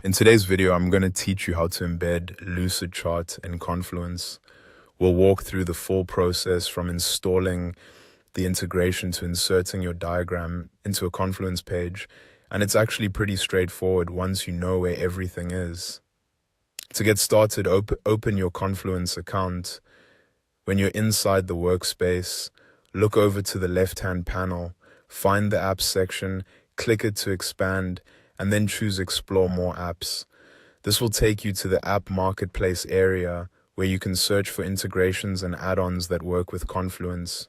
In today's video, I'm going to teach you how to embed Lucidchart in Confluence. We'll walk through the full process from installing the integration to inserting your diagram into a Confluence page, and it's actually pretty straightforward once you know where everything is. To get started, open your Confluence account. When you're inside the workspace, look over to the left-hand panel, find the Apps section, click it to expand, and then choose Explore More Apps. This will take you to the App Marketplace area where you can search for integrations and add-ons that work with Confluence.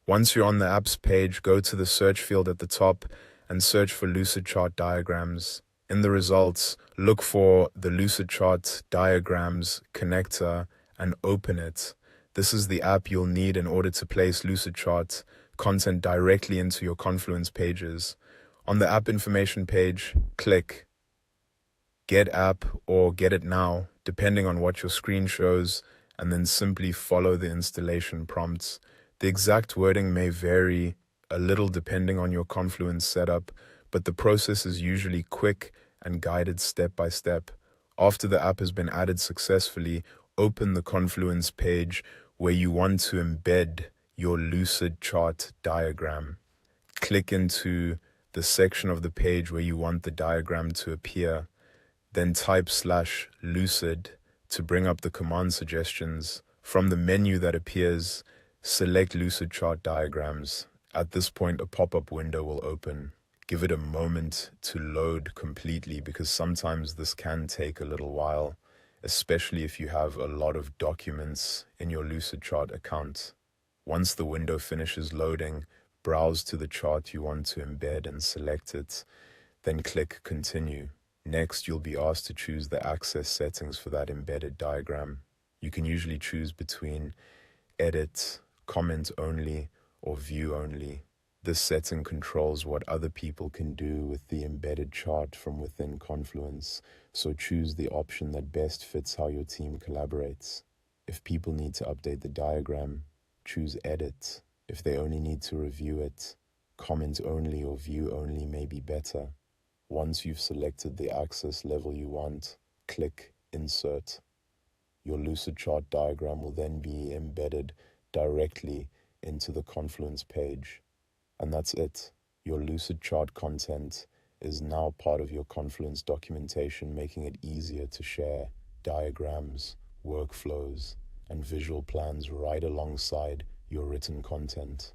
Once you're on the Apps page, go to the search field at the top and search for Lucidchart diagrams. In the results, look for the Lucidchart diagrams connector and open it. This is the app you'll need in order to place Lucidchart content directly into your Confluence pages. On the app information page, click Get App or Get It Now, depending on what your screen shows, and then simply follow the installation prompts. The exact wording may vary a little depending on your Confluence setup, but the process is usually quick and guided step by step. After the app has been added successfully, open the Confluence page where you want to embed your Lucidchart diagram. Click into the section of the page where you want the diagram to appear. Then type /lucid to bring up the command suggestions. From the menu that appears, select Lucidchart diagrams. At this point, a pop-up window will open. Give it a moment to load completely because sometimes this can take a little while, especially if you have a lot of documents in your Lucidchart account. Once the window finishes loading, browse to the chart you want to embed and select it, then click Continue. Next, you'll be asked to choose the access settings for that embedded diagram. You can usually choose between Edit, Comment Only, or View Only. This setting controls what other people can do with the embedded chart from within Confluence, so choose the option that best fits how your team collaborates. If people need to update the diagram, choose Edit. If they only need to review it, Comment Only or View Only may be better. Once you've selected the access level you want, click Insert. Your Lucidchart diagram will then be embedded directly into the Confluence page. And that's it. Your Lucidchart content is now part of your Confluence documentation, making it easier to share diagrams, workflows, and visual plans right alongside your written content.